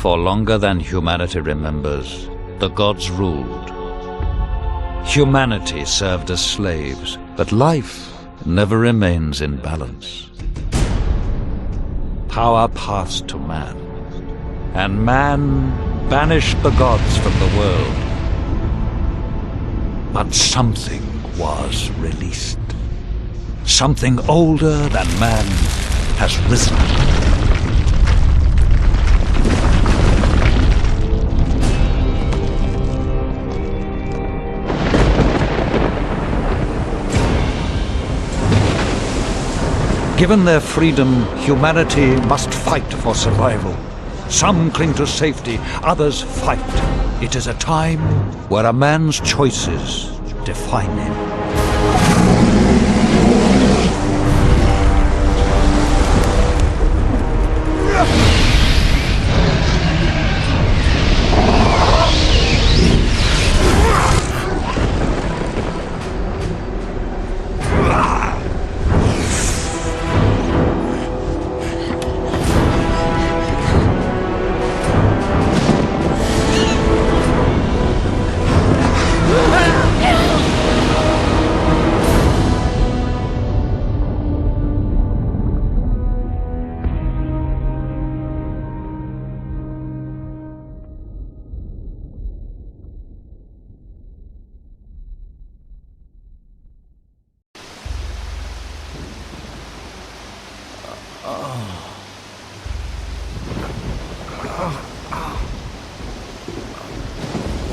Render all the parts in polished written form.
For longer than humanity remembers, the gods ruled. Humanity served as slaves, but life never remains in balance. Power passed to man, and man banished the gods from the world. But something was released. Something older than man has risen. Given their freedom, humanity must fight for survival. Some cling to safety, others fight. It is a time where a man's choices define him.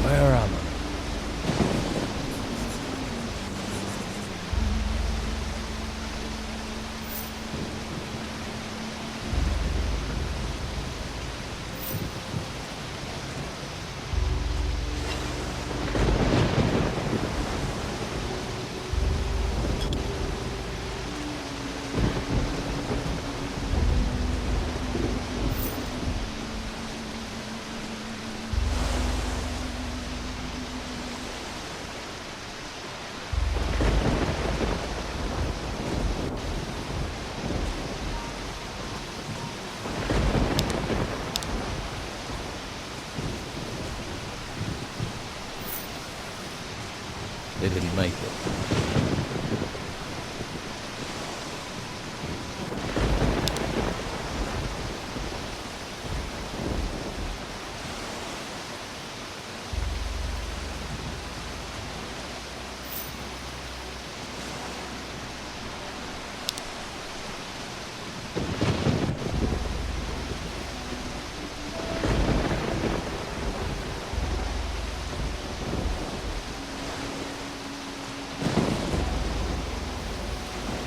Where am I? They didn't make it.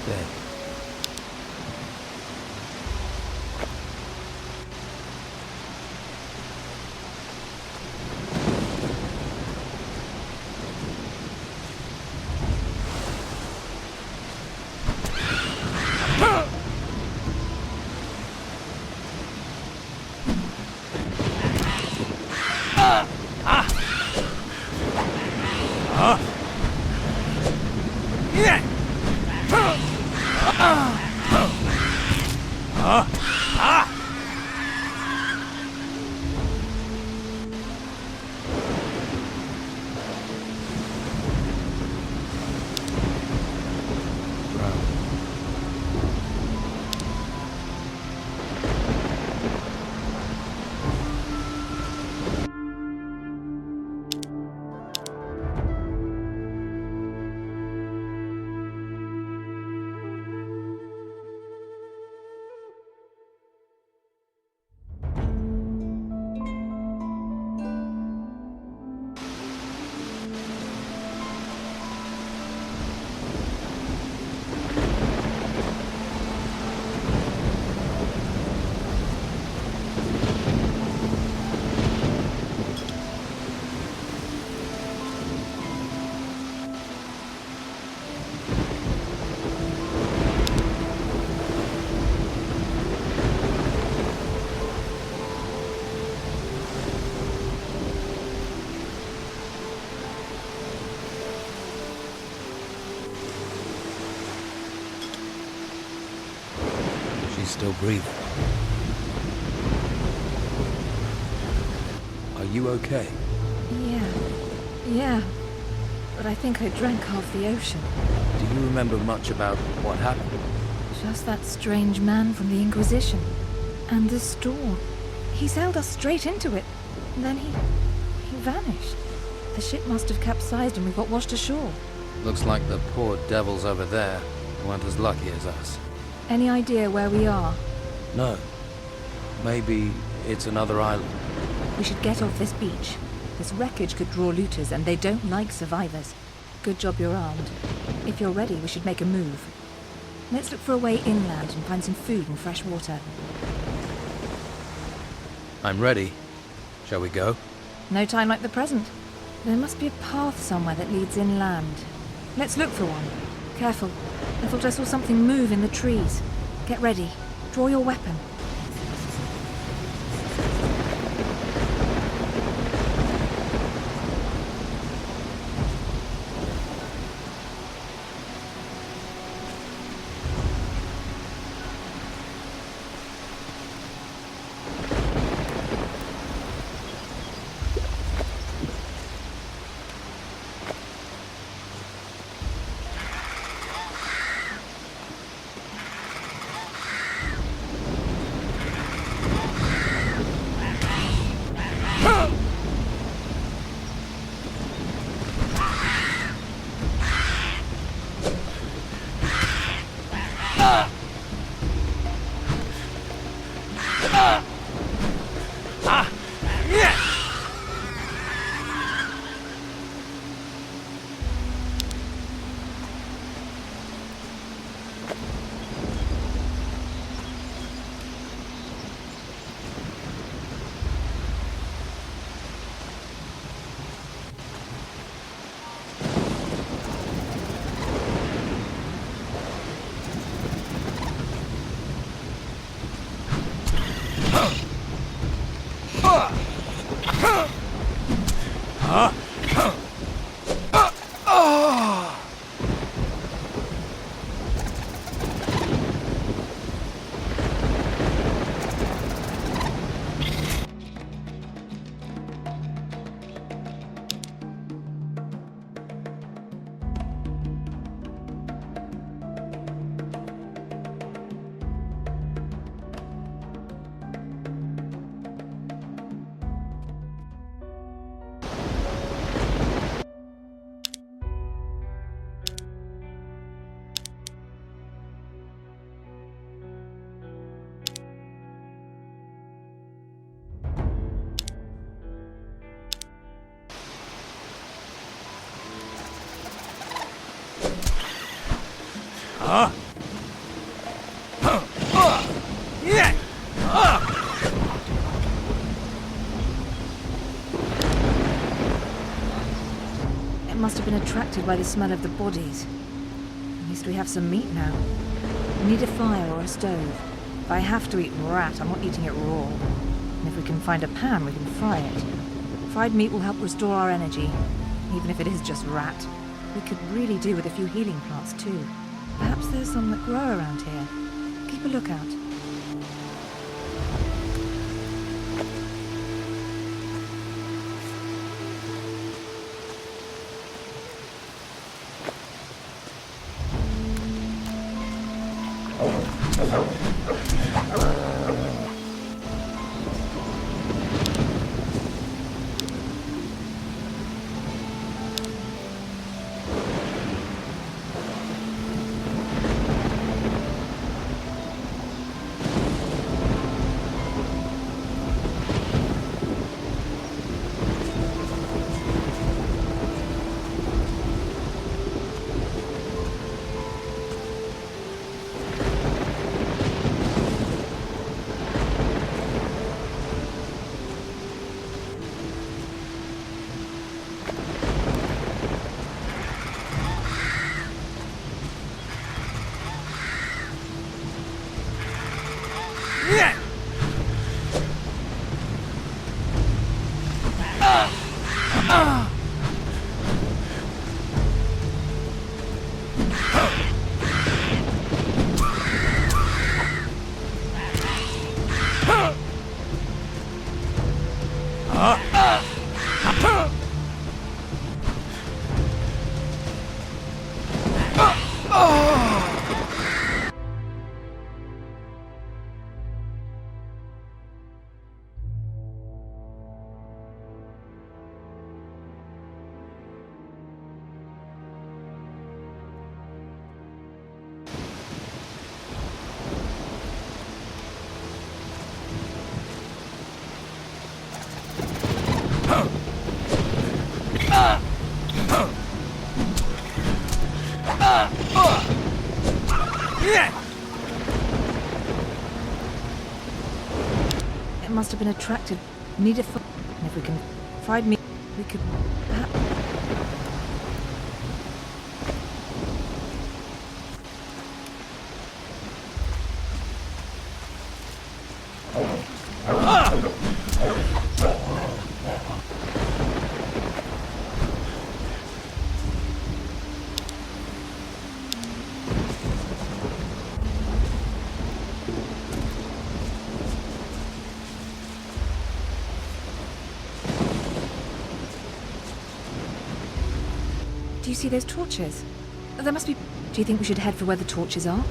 Dead. She's still breathing. you okay? Yeah. But I think I drank half the ocean. Do you remember much about what happened? Just that strange man from the Inquisition. And the storm. He sailed us straight into it. And then he vanished. The ship must have capsized and we got washed ashore. Looks like the poor devils over there weren't as lucky as us. Any idea where we are? No. Maybe it's another island. We should get off this beach. This wreckage could draw looters and they don't like survivors. Good job you're armed. If you're ready, we should make a move. Let's look for a way inland and find some food and fresh water. I'm ready. Shall we go? No time like the present. There must be a path somewhere that leads inland. Let's look for one. Careful. I thought I saw something move in the trees. Get ready. Draw your weapon. It must have been attracted by the smell of the bodies. At least we have some meat now. We need a fire or a stove. If I have to eat rat, I'm not eating it raw. And if we can find a pan, we can fry it. Fried meat will help restore our energy, even if it is just rat. We could really do with a few healing plants too. Perhaps there's some that grow around here. Keep a lookout. It must have been attracted. Need a and if we can find me, we could perhaps. Do you see those torches? There must be... Do you think we should head for where the torches are?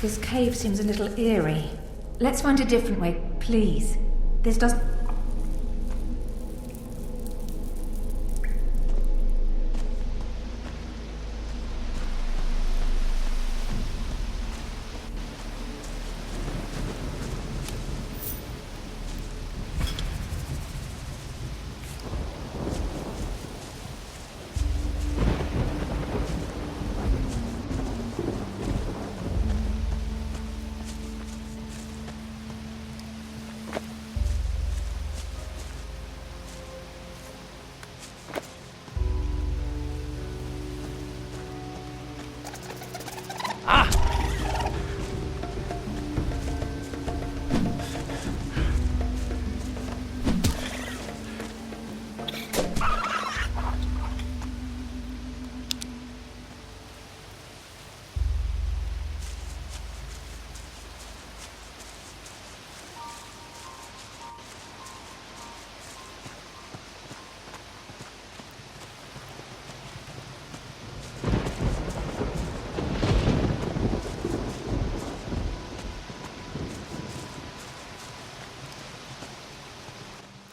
This cave seems a little eerie. Let's find a different way, please. This doesn't...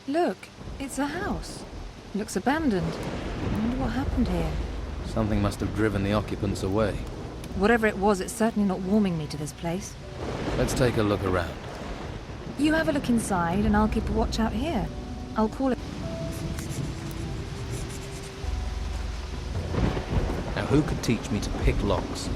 Look, it's a house. Looks abandoned. I wonder what happened here. Something must have driven the occupants away. Whatever it was, it's certainly not warming me to this place. Let's take a look around. You have a look inside, and I'll keep a watch out here. I'll call it... Now, who could teach me to pick locks?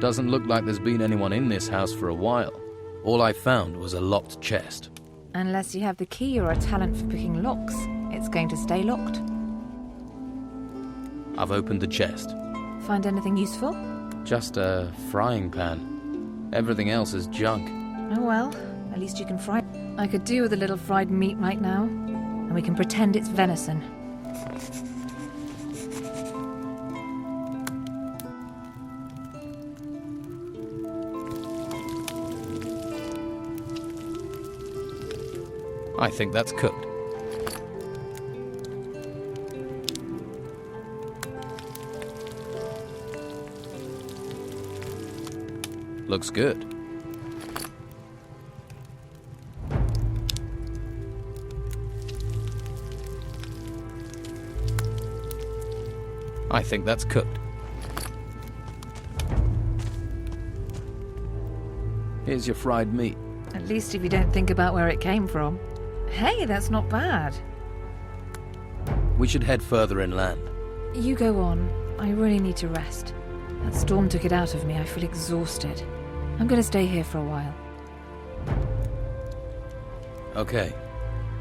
Doesn't look like there's been anyone in this house for a while. All I found was a locked chest. Unless you have the key or a talent for picking locks, it's going to stay locked. I've opened the chest. Find anything useful? Just a frying pan. Everything else is junk. Oh well, at least you can fry. I could do with a little fried meat right now, and we can pretend it's venison. I think that's cooked. Looks good. I think that's cooked. Here's your fried meat. At least if you don't think about where it came from. Hey, that's not bad. We should head further inland. You go on. I really need to rest. That storm took it out of me. I feel exhausted. I'm going to stay here for a while. Okay.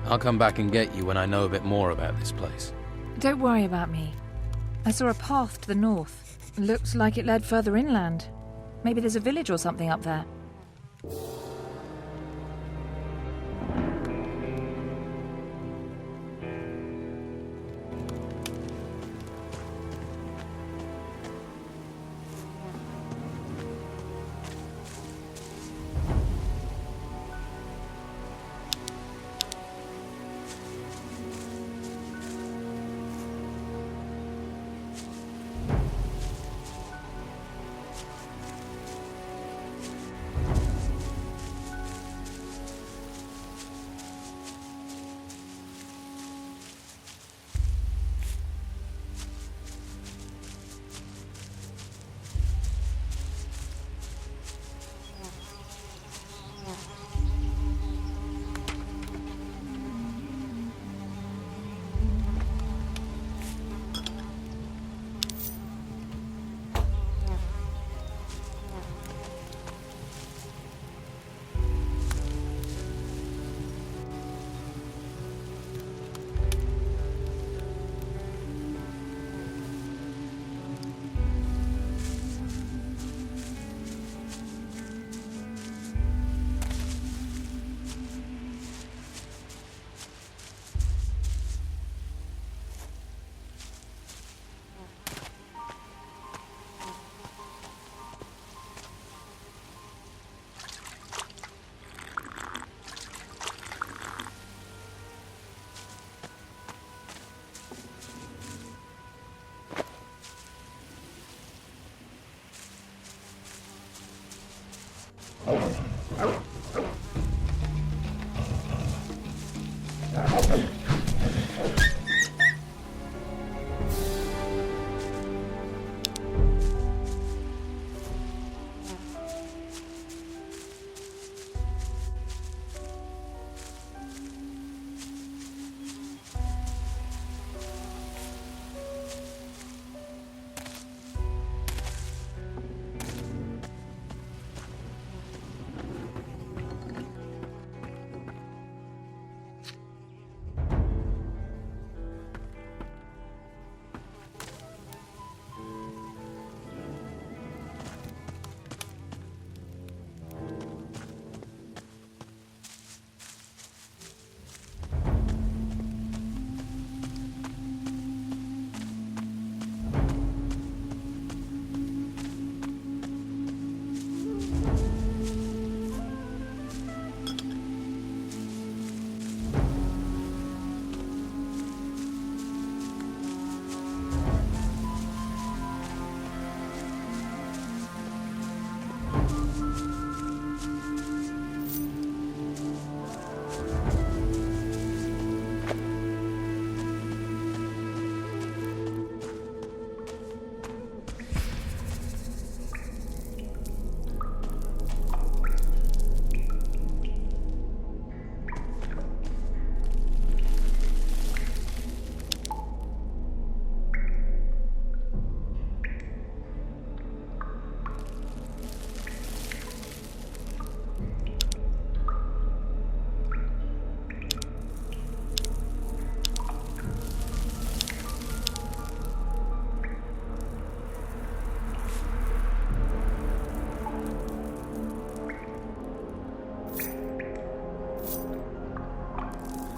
I'll come back and get you when I know a bit more about this place. Don't worry about me. I saw a path to the north. Looks like it led further inland. Maybe there's a village or something up there.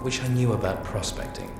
Wish I knew about prospecting.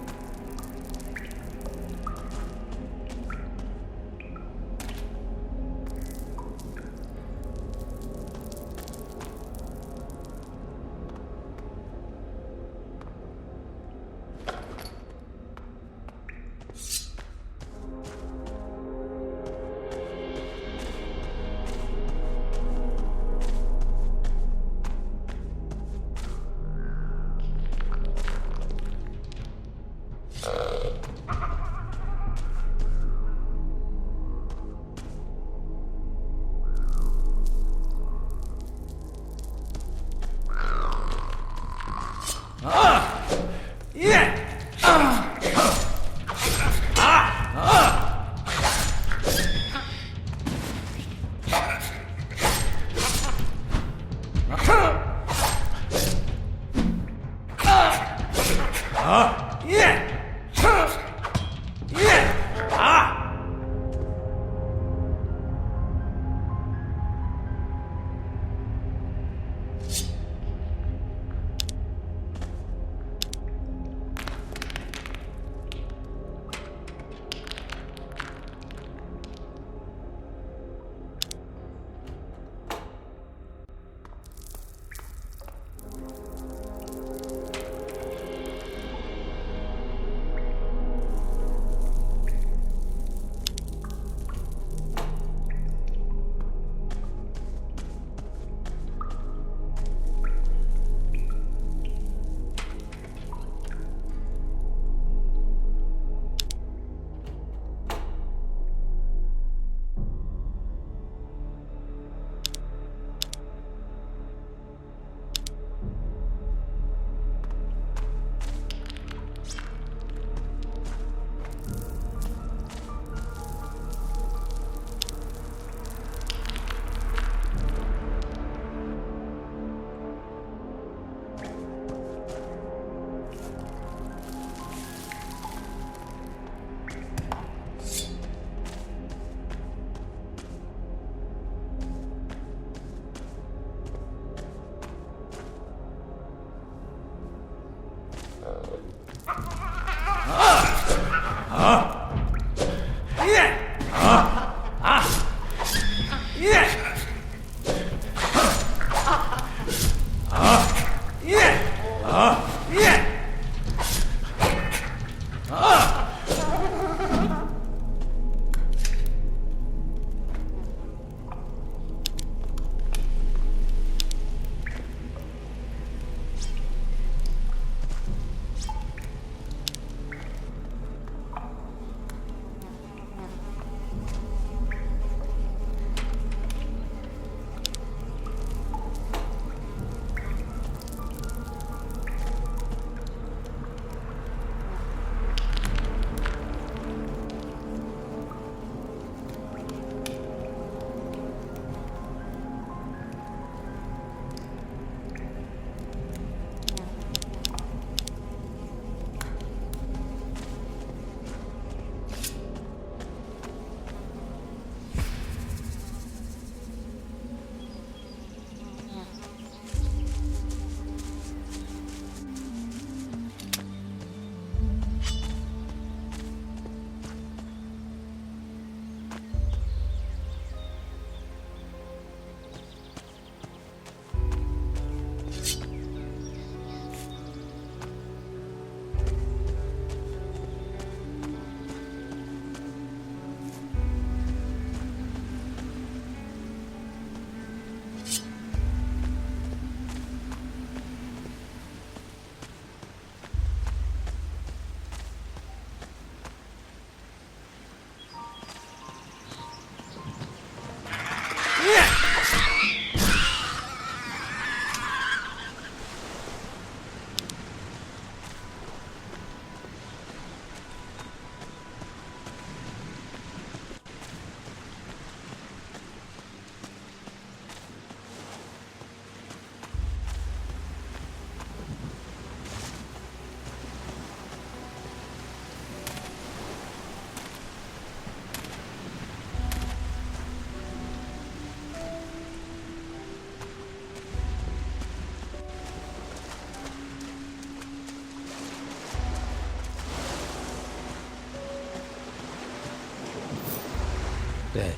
Dead.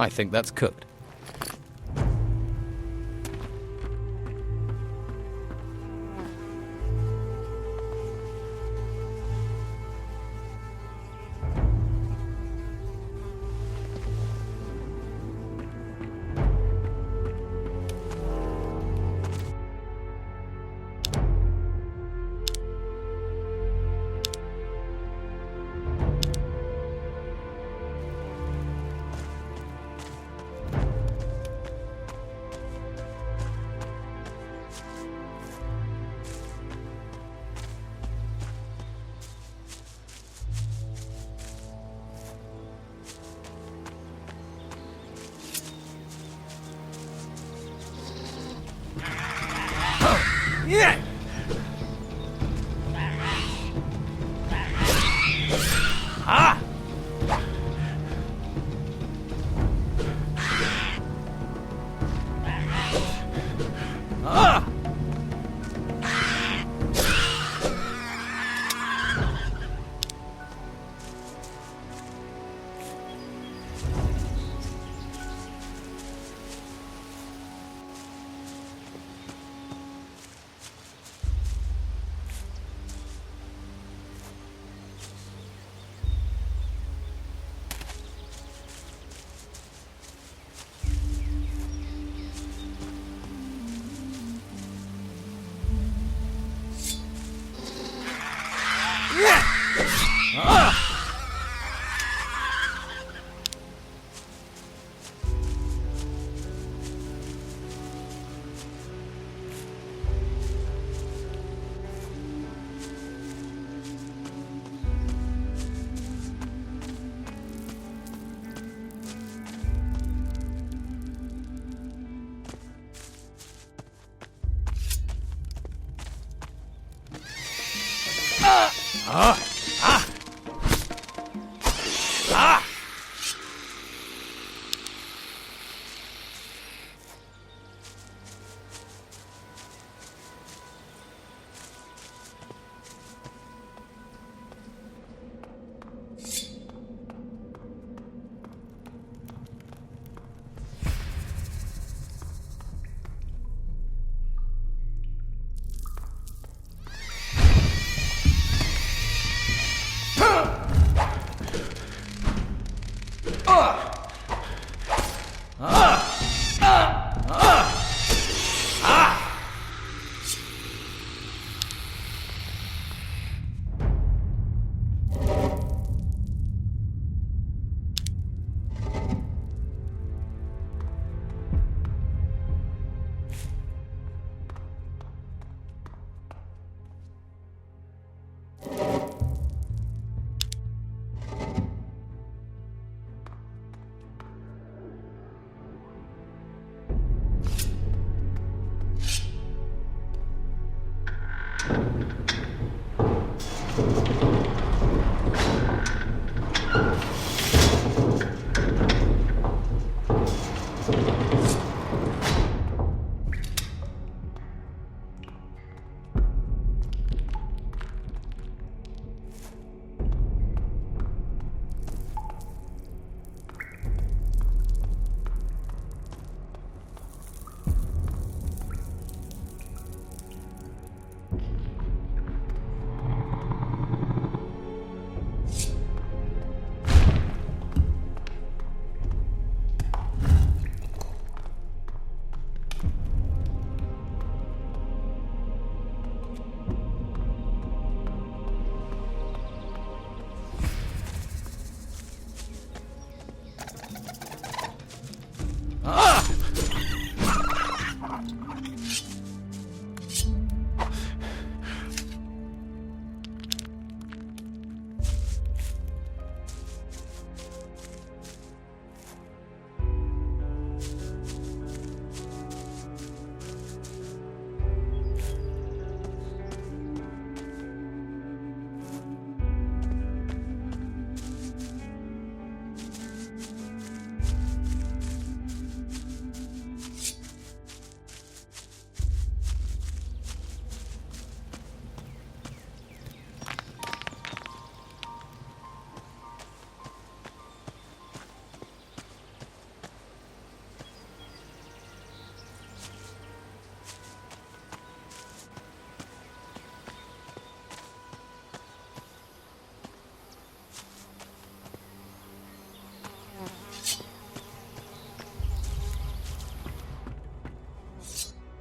I think that's cooked.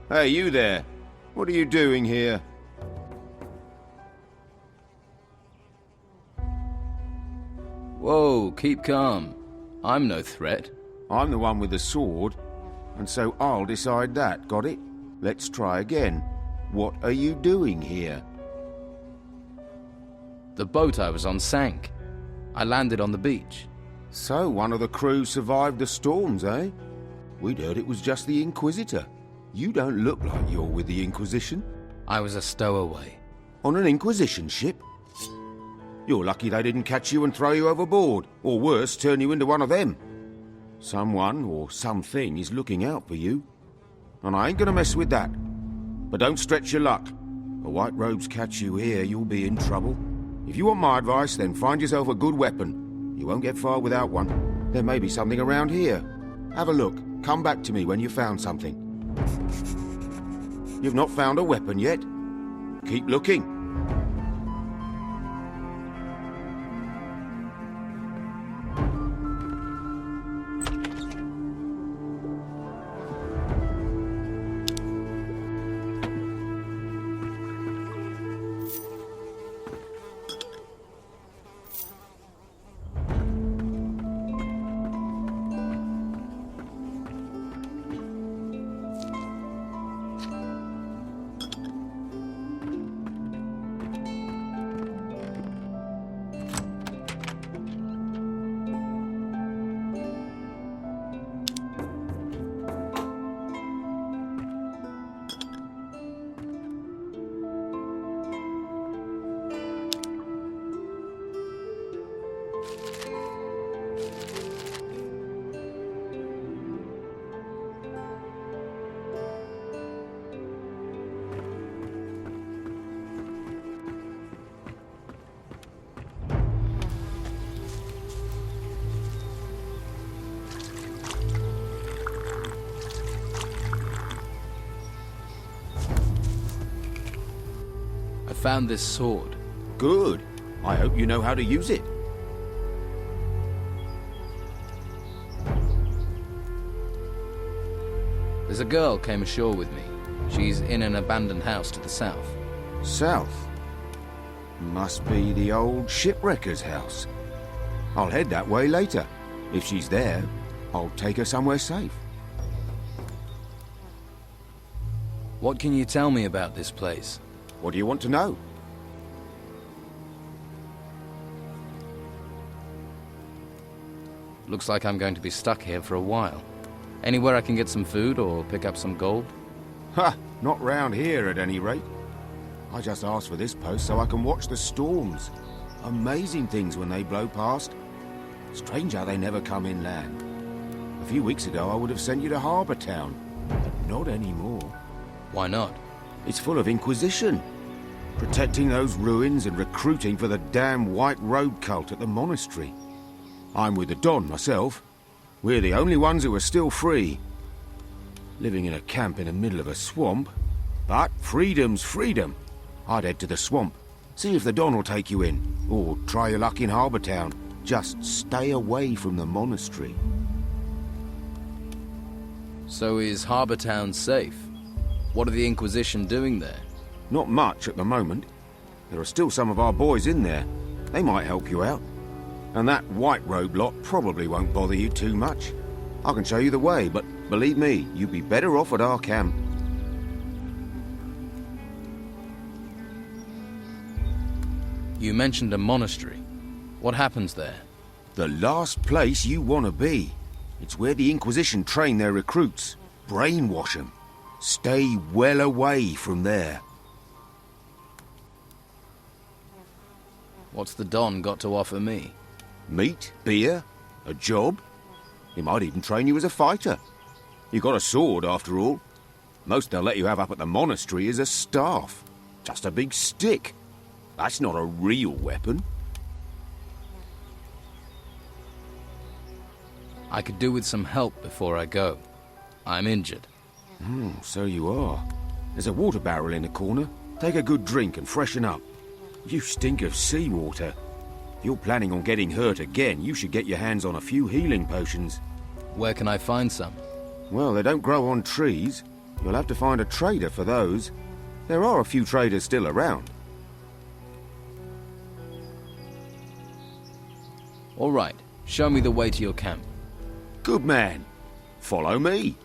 Hey, you there. What are you doing here? Whoa, keep calm. I'm no threat. I'm the one with the sword, and so I'll decide that, got it? Let's try again. What are you doing here? The boat I was on sank. I landed on the beach. So one of the crew survived the storms, eh? We'd heard it was just the Inquisitor. You don't look like you're with the Inquisition. I was a stowaway. On an Inquisition ship? You're lucky they didn't catch you and throw you overboard, or worse, turn you into one of them. Someone or something is looking out for you. And I ain't gonna mess with that. But don't stretch your luck. The white robes catch you here, you'll be in trouble. If you want my advice, then find yourself a good weapon. You won't get far without one. There may be something around here. Have a look. Come back to me when you've found something. You've not found a weapon yet? Keep looking. I found this sword. Good. I hope you know how to use it. There's a girl came ashore with me. She's in an abandoned house to the south. South? Must be the old shipwrecker's house. I'll head that way later. If she's there, I'll take her somewhere safe. What can you tell me about this place? What do you want to know? Looks like I'm going to be stuck here for a while. Anywhere I can get some food or pick up some gold? Ha! Not round here at any rate. I just asked for this post so I can watch the storms. Amazing things when they blow past. Strange how they never come inland. A few weeks ago I would have sent you to Harbour Town. But not anymore. Why not? It's full of Inquisition. Protecting those ruins and recruiting for the damn White Robe cult at the monastery. I'm with the Don myself. We're the only ones who are still free. Living in a camp in the middle of a swamp. But freedom's freedom. I'd head to the swamp. See if the Don will take you in. Or try your luck in Harbour Town. Just stay away from the monastery. So is Harbour Town safe? What are the Inquisition doing there? Not much at the moment. There are still some of our boys in there. They might help you out. And that white robe lot probably won't bother you too much. I can show you the way, but believe me, you'd be better off at our camp. You mentioned a monastery. What happens there? The last place you want to be. It's where the Inquisition train their recruits. Brainwash them. Stay well away from there. What's the Don got to offer me? Meat, beer, a job. He might even train you as a fighter. You got a sword, after all. Most they'll let you have up at the monastery is a staff. Just a big stick. That's not a real weapon. I could do with some help before I go. I'm injured. So you are. There's a water barrel in the corner. Take a good drink and freshen up. You stink of seawater. If you're planning on getting hurt again, you should get your hands on a few healing potions. Where can I find some? Well, they don't grow on trees. You'll have to find a trader for those. There are a few traders still around. All right, show me the way to your camp. Good man. Follow me.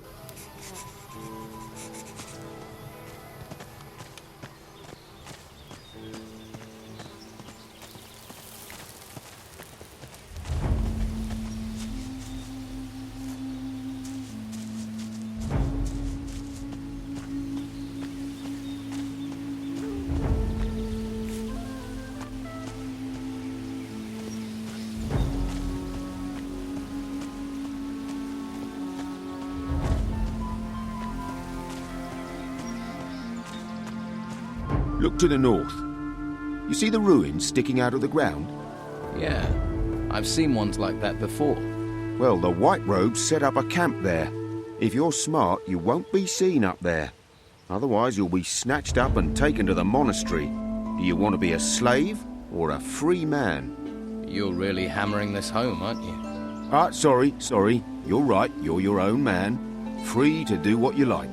Look to the north. You see the ruins sticking out of the ground? Yeah, I've seen ones like that before. Well, the White Robes set up a camp there. If you're smart, you won't be seen up there. Otherwise, you'll be snatched up and taken to the monastery. Do you want to be a slave or a free man? You're really hammering this home, aren't you? Sorry. You're right, you're your own man. Free to do what you like.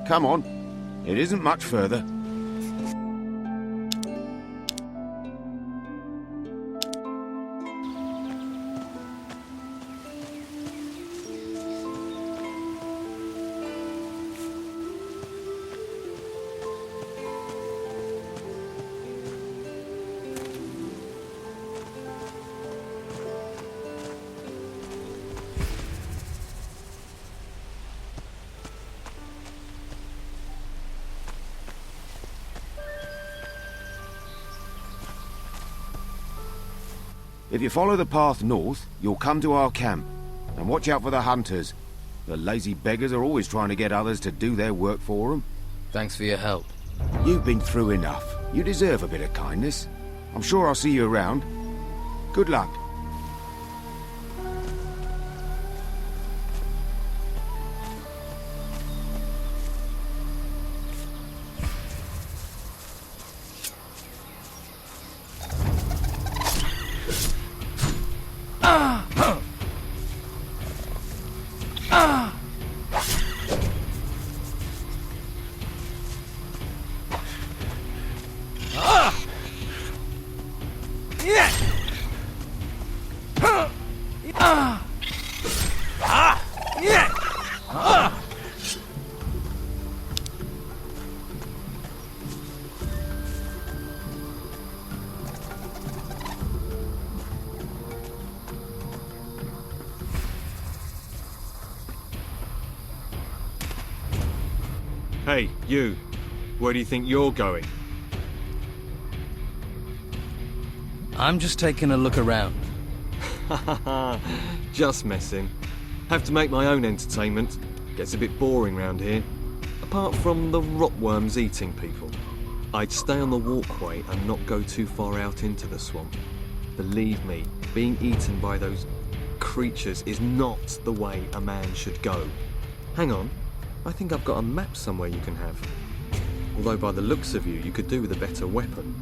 Come on, it isn't much further. If you follow the path north, you'll come to our camp. And watch out for the hunters. The lazy beggars are always trying to get others to do their work for them. Thanks for your help. You've been through enough. You deserve a bit of kindness. I'm sure I'll see you around. Good luck. Hey, you. Where do you think you're going? I'm just taking a look around. Just messing. Have to make my own entertainment. Gets a bit boring round here. Apart from the rotworms eating people. I'd stay on the walkway and not go too far out into the swamp. Believe me, being eaten by those creatures is not the way a man should go. Hang on. I think I've got a map somewhere you can have. Although by the looks of you, you could do with a better weapon.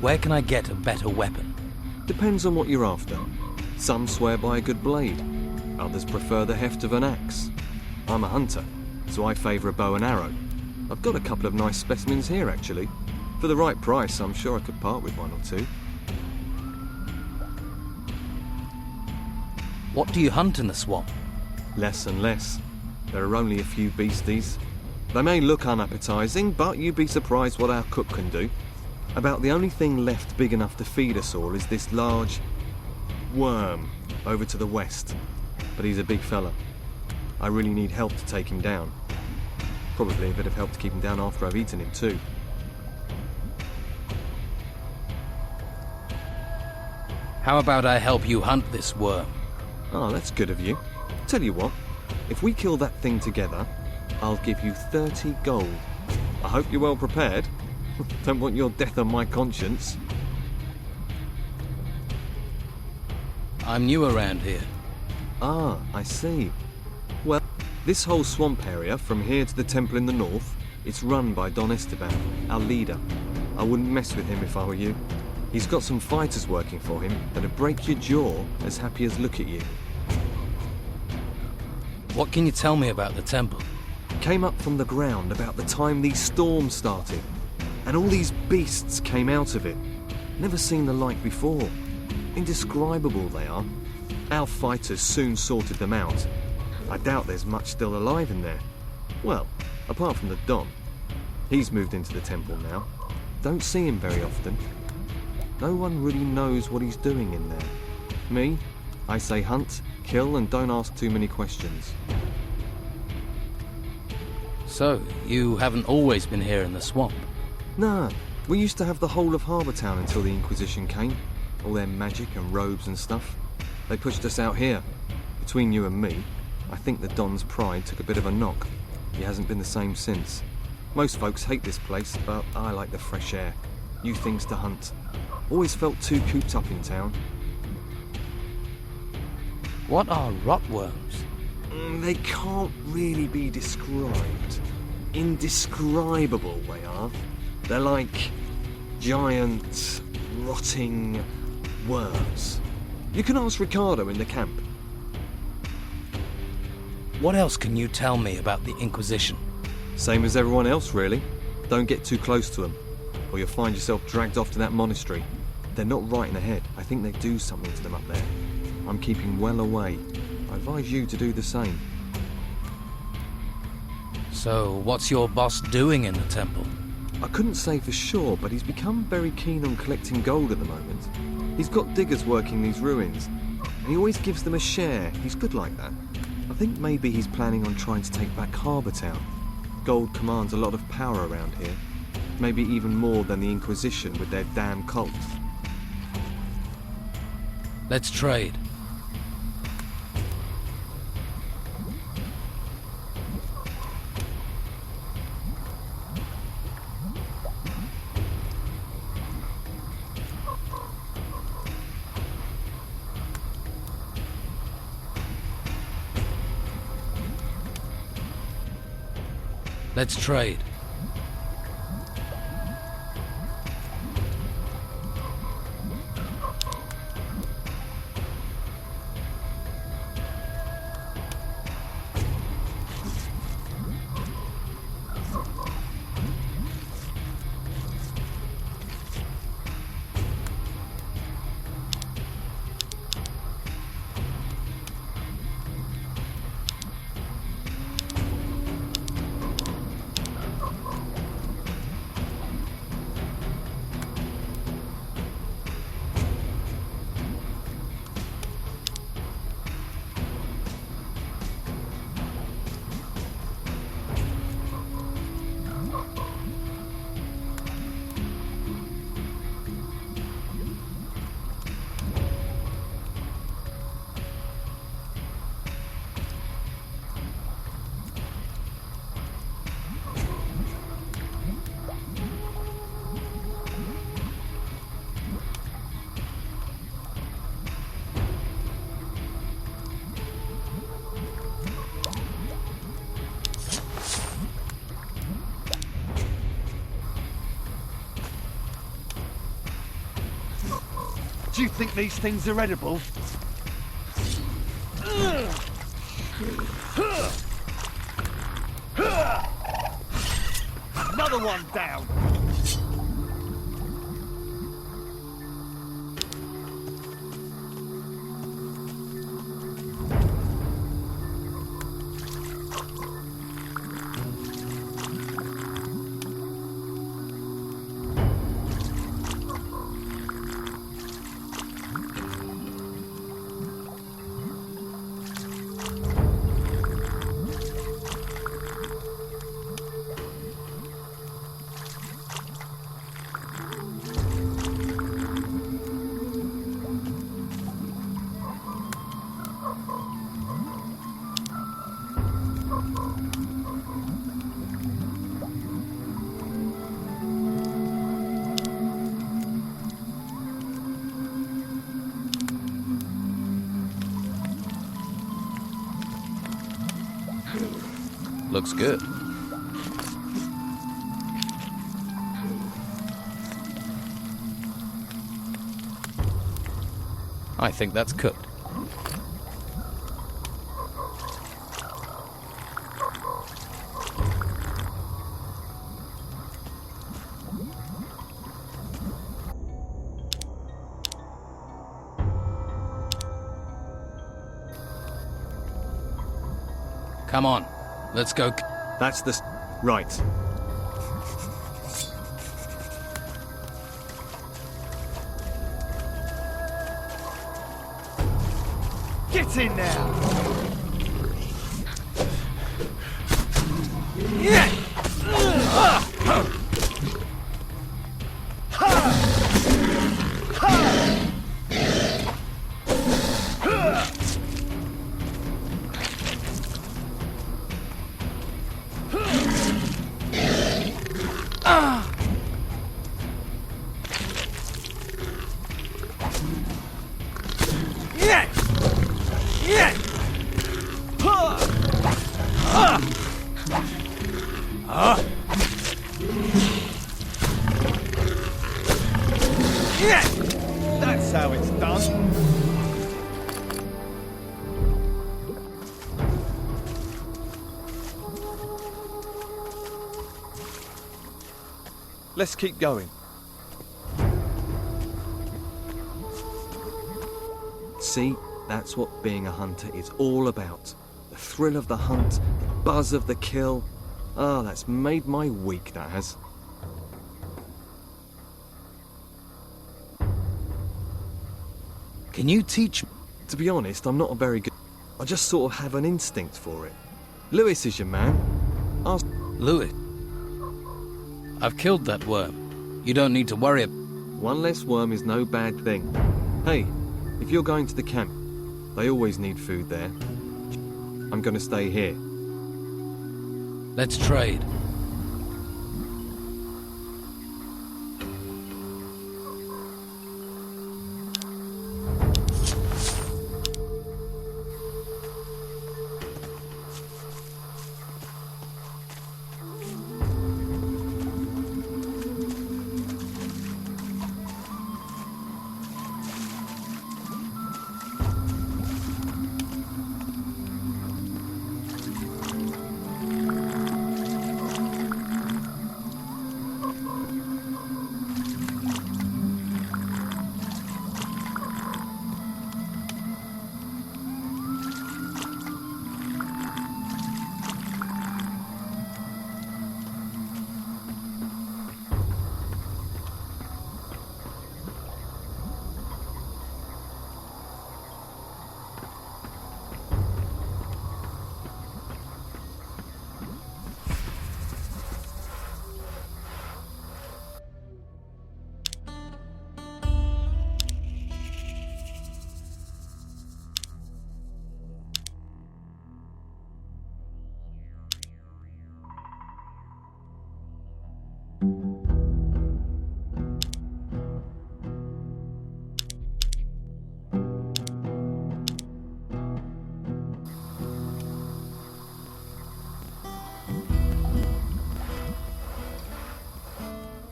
Where can I get a better weapon? Depends on what you're after. Some swear by a good blade. Others prefer the heft of an axe. I'm a hunter, so I favour a bow and arrow. I've got a couple of nice specimens here, actually. For the right price, I'm sure I could part with one or two. What do you hunt in the swamp? Less and less. There are only a few beasties. They may look unappetising, but you'd be surprised what our cook can do. About the only thing left big enough to feed us all is this large worm over to the west. But he's a big fella. I really need help to take him down. Probably a bit of help to keep him down after I've eaten him too. How about I help you hunt this worm? Oh, that's good of you. Tell you what, if we kill that thing together, I'll give you 30 gold. I hope you're well prepared. Don't want your death on my conscience. I'm new around here. Ah, I see. Well, this whole swamp area, from here to the temple in the north, it's run by Don Esteban, our leader. I wouldn't mess with him if I were you. He's got some fighters working for him that'd break your jaw as happy as look at you. What can you tell me about the temple? Came up from the ground about the time these storms started. And all these beasts came out of it. Never seen the like before. Indescribable they are. Our fighters soon sorted them out. I doubt there's much still alive in there. Well, apart from the Don. He's moved into the temple now. Don't see him very often. No one really knows what he's doing in there. Me, I say hunt, kill, and don't ask too many questions. So, you haven't always been here in the swamp? Nah, we used to have the whole of Harbour Town until the Inquisition came. All their magic and robes and stuff. They pushed us out here. Between you and me, I think the Don's pride took a bit of a knock. he hasn't been the same since. Most folks hate this place, but I like the fresh air. New things to hunt. Always felt too cooped up in town. What are rotworms? They can't really be described. Indescribable, they are. They're like giant, rotting worms. You can ask Ricardo in the camp. What else can you tell me about the Inquisition? Same as everyone else, really. Don't get too close to them, or you'll find yourself dragged off to that monastery. They're not right in the head. I think they do something to them up there. I'm keeping well away. I advise you to do the same. So, what's your boss doing in the temple? I couldn't say for sure, but he's become very keen on collecting gold at the moment. He's got diggers working these ruins, and he always gives them a share. He's good like that. I think maybe he's planning on trying to take back Harbour Town. Gold commands a lot of power around here. Maybe even more than the Inquisition with their damn cult. Let's trade. Let's trade. Do you think these things are edible? Another one down! Looks good. I think that's cooked. Come on, let's go. That's the... Right. Get in there! Let's keep going. See, that's what being a hunter is all about. The thrill of the hunt, the buzz of the kill. Ah, that's made my week, that has. Can you teach me? To be honest, I'm not a very good... I just sort of have an instinct for it. Lewis is your man. Ask... Louis, I've killed that worm. You don't need to worry. One less worm is no bad thing. Hey, if you're going to the camp, they always need food there. I'm gonna stay here. Let's trade.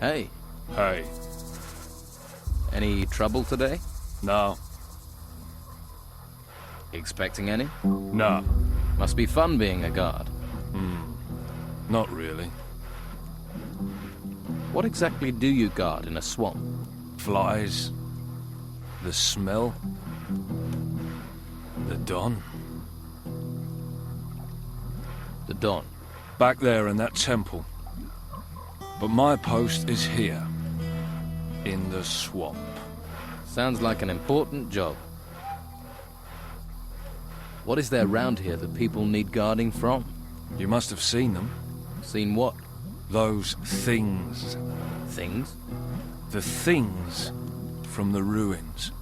Hey, Hey, any trouble today? no, Expecting any? no, Must be fun being a guard. not really. What exactly do you guard in a swamp? Flies, the smell, the dawn. The dawn. Back there in that temple. But my post is here, in the swamp. Sounds like an important job. What is there round here that people need guarding from? You must have seen them. Seen what? Those things. Things? The things from the ruins.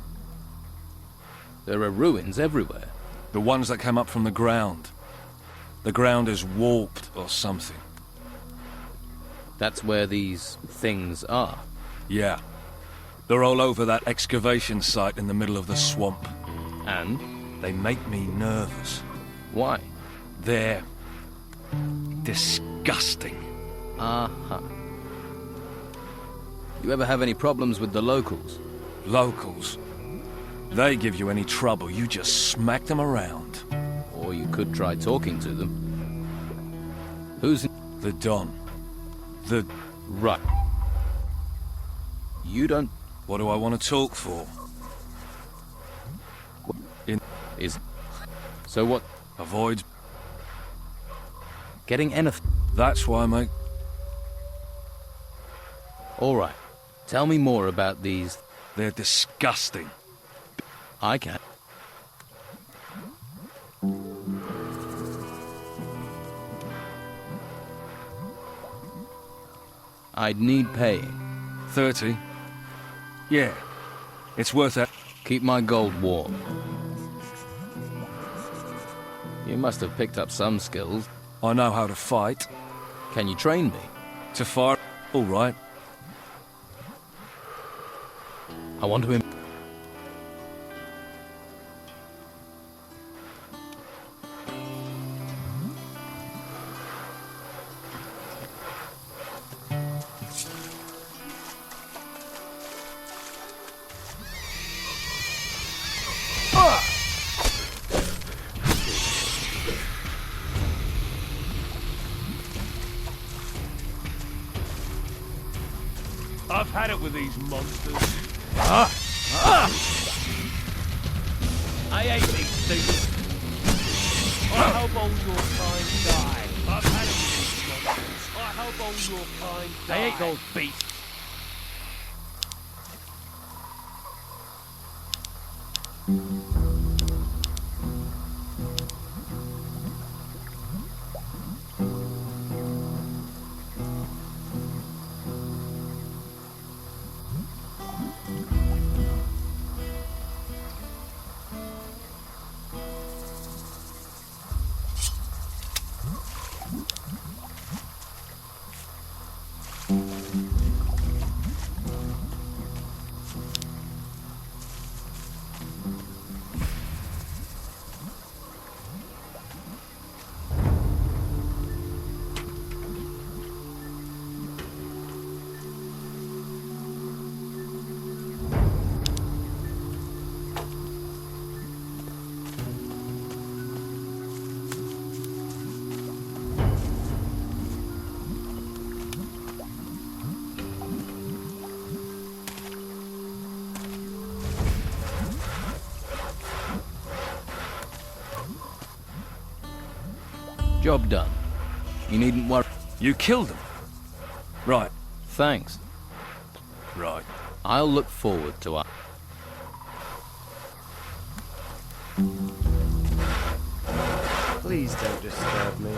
There are ruins everywhere. The ones that came up from the ground. The ground is warped or something. That's where these things are. Yeah. They're all over that excavation site in the middle of the swamp. And? They make me nervous. Why? They're disgusting. Uh-huh. You ever have any problems with the locals? Locals. They give you any trouble, you just smack them around. Or you could try talking to them. Who's... The Don. The... Right. You don't... What do I want to talk for? Is... So what? Avoid... Getting anything... That's why, mate. All right. Tell me more about these... They're disgusting. I can. I'd need paying. 30? Yeah. It's worth it. Keep my gold warm. You must have picked up some skills. I know how to fight. Can you train me? To fire... All right. I want to... it with these monsters. I hate these things. I hope all your kind die. I've had it with these monsters. I hope all your kind die. I hate those beasts. Job done. You needn't worry. You killed them? Right, Thanks. right. I'll look forward to our... Please don't disturb me.